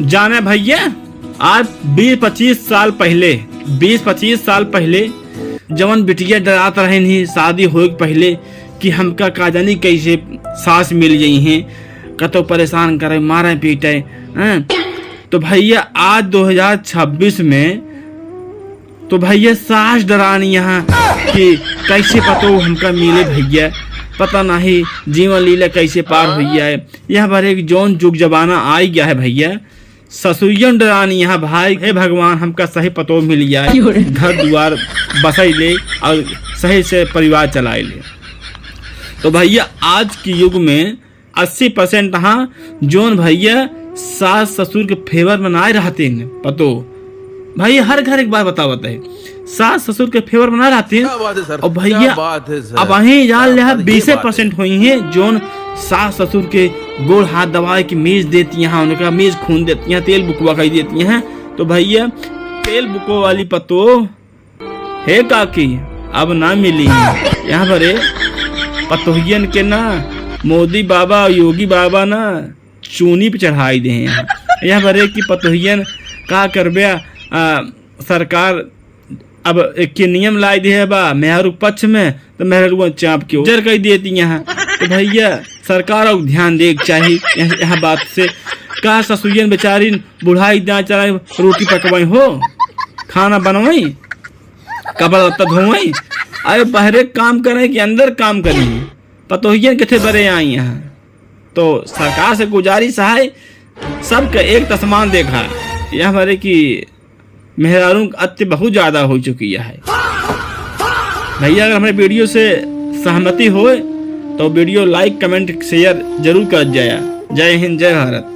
जाने भैया, आज 20-25 साल पहले जवन बिटिया डरात रहे नहीं शादी होए के पहले कि हमका का जानी कैसे सास मिल गई हैं, कतो परेशान करे मारे पीटे हैं। तो भैया आज 2026 में तो भैया सास डरानी यहाँ कि कैसे पतो हमका मिले भैया, पता नहीं जीवन लीला कैसे पार हुई है। यह बार एक जौन जुग जमाना आ गया है भैया, ससुरियन डरानी यहाँ भाई। हे भगवान हमका सही पतो मिल जाए, घर द्वार बसाई ले और सही से परिवार चलाए ले। तो भैया आज के युग में 80% हाँ जौन भैया सास ससुर के फेवर में ना रहते हैं पतो भैया, हर घर एक बार बतावत है सास ससुर के फेवर में ना रहते हैं। और भैया अब वहीं जान ले 20% हुई हैं जोन सास ससुर के गोड़ हाथ दबाए की मेज देती हैं, उनका मेज खून देती हैं, तेल बुकवा कर देती हैं। तो भैया तेल बुको वाली पतो है काकी अब ना मिली यहाँ पर पतोहियन के ना मोदी बाबा योगी बाबा ना चूनी पे चढ़ाई दे यहाँ पर की पतोहियन का करबे। सरकार अब एक के नियम लाई दे बा मेहरू पक्ष में, तो मेहरू चाप के उजर कर देती यहाँ। तो भैया सरकार को ध्यान दे चाहिए यहाँ बात से। का ससुरियन बेचारी बुढ़ाई दाँ चलाई रोटी पकवाई हो, खाना बनवाई, कपड़ा लत्ता धोवाई, अरे बाहरे काम करें कि अंदर काम करें, पतोहियन किथे बड़े आई यहाँ। तो सरकार से गुजारिश है सबका एक तस्मान देखा यहाँ पर कि मेहरारू अत्य बहुत ज़्यादा हो चुकी है। भैया अगर हमारे वीडियो से सहमति हो तो वीडियो लाइक कमेंट शेयर जरूर कर जाए। जय हिंद जय भारत।